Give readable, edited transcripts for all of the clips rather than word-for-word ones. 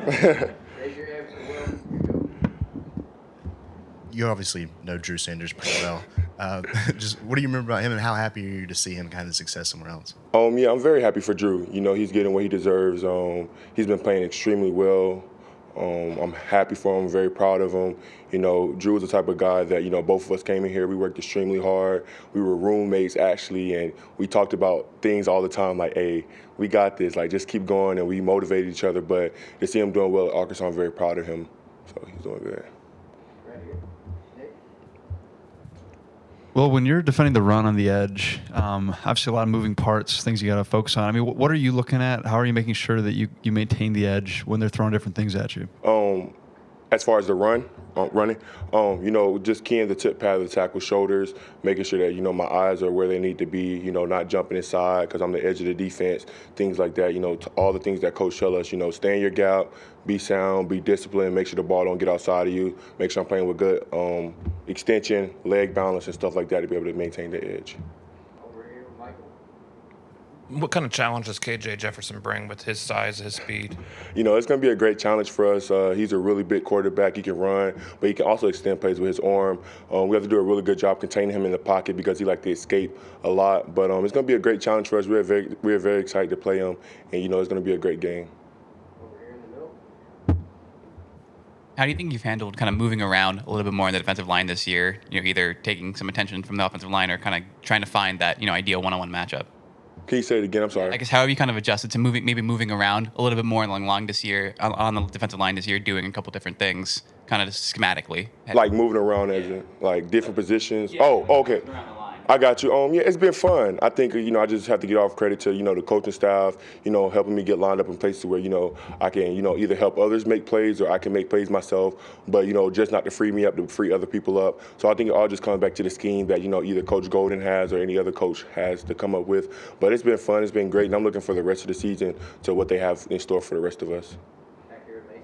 Raise your hand for Will. Here you go. You obviously know Drew Sanders pretty well. Just what do you remember about him, and how happy are you to see him kind of success somewhere else? Yeah, I'm very happy for Drew. He's getting what he deserves. He's been playing extremely well. I'm happy for him. I'm very proud of him. Drew is the type of guy that, both of us came in here. We worked extremely hard. We were roommates, actually, and we talked about things all the time like, hey, we got this. Like, just keep going, and we motivated each other. But to see him doing well at Arkansas, I'm very proud of him. So he's doing good. Right here. Nick. Well, when you're defending the run on the edge, obviously a lot of moving parts, things you got to focus on. I mean, what are you looking at? How are you making sure that you maintain the edge when they're throwing different things at you? As far as the running, just keying the tip pad of the tackle shoulders, making sure that, my eyes are where they need to be, not jumping inside because I'm the edge of the defense, things like that, all the things that coach tell us, stay in your gap, be sound, be disciplined, make sure the ball don't get outside of you, make sure I'm playing with good extension, leg balance, and stuff like that to be able to maintain the edge. Over here, Michael. What kind of challenge does KJ Jefferson bring with his size, his speed? It's going to be a great challenge for us. He's a really big quarterback. He can run, but he can also extend plays with his arm. We have to do a really good job containing him in the pocket because he likes to escape a lot. But it's going to be a great challenge for us. We're very excited to play him, and, it's going to be a great game. Over here in the middle. How do you think you've handled kind of moving around a little bit more in the defensive line this year? Either taking some attention from the offensive line or kind of trying to find that, ideal one-on-one matchup? Can you say it again? I'm sorry. I guess how have you kind of adjusted to moving around a little bit more along this year on the defensive line this year, doing a couple different things, kind of schematically? Like moving around as in, like different positions? Yeah, Oh, okay. around the line. I got you. Yeah, it's been fun. I think, I just have to give off credit to, the coaching staff, helping me get lined up in places where, I can, either help others make plays or I can make plays myself, but, just not to free me up, to free other people up. So I think it all just comes back to the scheme that, either Coach Golden has or any other coach has to come up with. But it's been fun. It's been great. And I'm looking for the rest of the season to what they have in store for the rest of us. Back here, Mason.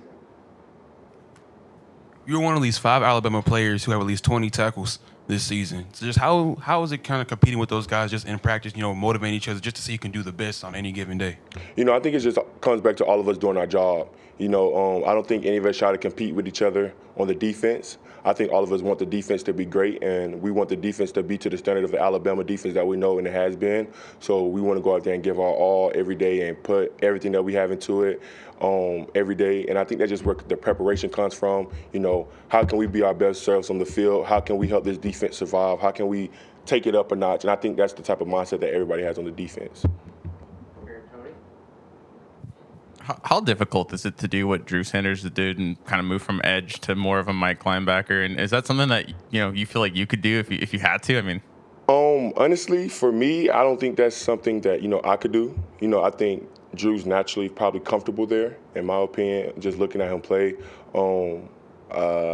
You're one of these 5 Alabama players who have at least 20 tackles this season. So just how is it kind of competing with those guys just in practice, motivating each other just to see who can do the best on any given day? I think it just comes back to all of us doing our job. I don't think any of us try to compete with each other on the defense. I think all of us want the defense to be great, and we want the defense to be to the standard of the Alabama defense that we know and it has been. So we want to go out there and give our all every day and put everything that we have into it every day. And I think that's just where the preparation comes from. How can we be our best selves on the field? How can we help this defense survive? How can we take it up a notch? And I think that's the type of mindset that everybody has on the defense. Over here, Tony. How difficult is it to do what Drew Sanders did and kind of move from edge to more of a Mike linebacker? And is that something that you feel like you could do if you had to? I mean, honestly, for me, I don't think that's something that I could do. I think Drew's naturally probably comfortable there, in my opinion. Just looking at him play,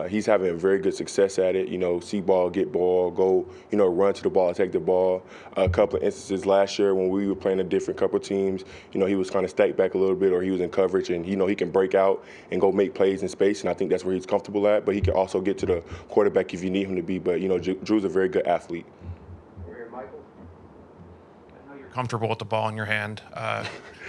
he's having very good success at it. See ball, get ball, go, run to the ball, take the ball. A couple of instances last year when we were playing a different couple of teams, he was kind of stacked back a little bit, or he was in coverage, and he can break out and go make plays in space, and I think that's where he's comfortable at. But he can also get to the quarterback if you need him to be. But Drew's a very good athlete. Over here, Michael. I know you're comfortable with the ball in your hand,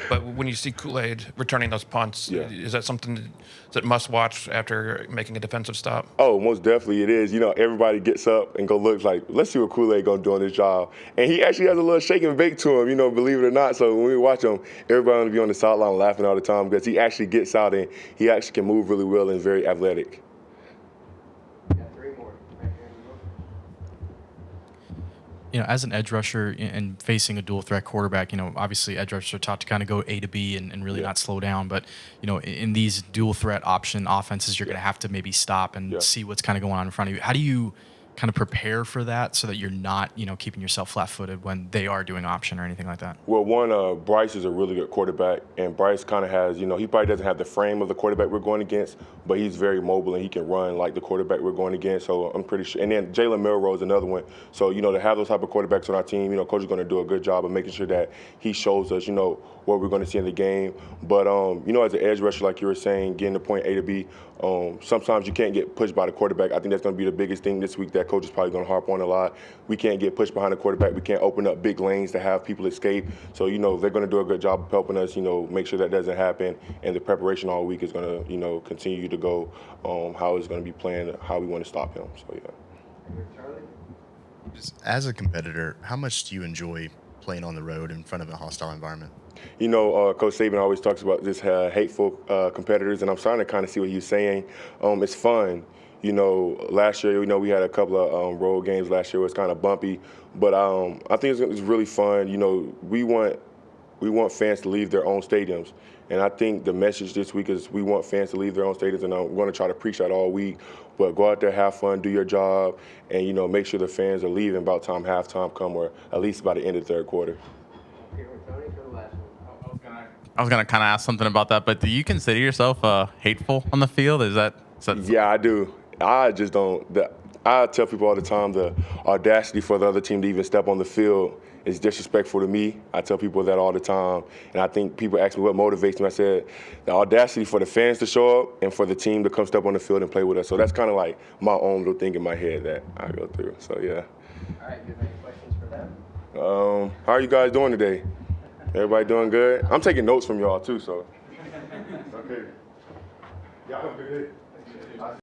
but when you see Kool-Aid returning those punts, Yeah. is that something that must watch after making a defensive stop? Oh, most definitely it is. Everybody gets up and go look like, let's see what Kool-Aid gonna do on this job. And he actually has a little shake and bake to him, believe it or not. So when we watch him, everybody gonna be on the sideline laughing all the time because he actually gets out and he actually can move really well and is very athletic. Got 3 more. Right here in the middle. As an edge rusher and facing a dual threat quarterback, obviously edge rushers are taught to kind of go A to B and really not slow down. But, in these dual threat option offenses, you're going to have to maybe stop and see what's kind of going on in front of you. How do you kind of prepare for that so that you're not, keeping yourself flat-footed when they are doing option or anything like that? Well, Bryce is a really good quarterback, and Bryce kind of has, he probably doesn't have the frame of the quarterback we're going against, but he's very mobile and he can run like the quarterback we're going against. So I'm pretty sure. And then Jalen Milroe is another one. So, to have those type of quarterbacks on our team, coach is going to do a good job of making sure that he shows us, what we're going to see in the game. But, as an edge rusher, like you were saying, getting the point A to B, sometimes you can't get pushed by the quarterback. I think that's going to be the biggest thing this week that coach is probably going to harp on a lot. We can't get pushed behind the quarterback. We can't open up big lanes to have people escape. So, they're going to do a good job of helping us, make sure that doesn't happen. And the preparation all week is going to, continue to go how it's going to be playing, how we want to stop him. So, yeah. Charlie? Just as a competitor, how much do you enjoy playing on the road in front of a hostile environment? Coach Saban always talks about this hateful competitors, and I'm starting to kind of see what he's saying. It's fun. Last year, we had a couple of road games last year. It was kind of bumpy, but I think it's really fun. We want fans to leave their own stadiums, and I think the message this week is we want fans to leave their own stadiums, and I'm going to try to preach that all week. But go out there, have fun, do your job, and make sure the fans are leaving about time halftime come, or at least by the end of the third quarter. Here with Tony for the last one. I was gonna kind of ask something about that, but do you consider yourself hateful on the field? Is that Yeah, I do. I just don't. I tell people all the time the audacity for the other team to even step on the field is disrespectful to me. I tell people that all the time, and I think people ask me what motivates me. I said the audacity for the fans to show up and for the team to come step on the field and play with us. So that's kind of like my own little thing in my head that I go through. So yeah. All right, you have any questions for them? How are you guys doing today? Everybody doing good? I'm taking notes from y'all too, so. Okay. Y'all have a good day.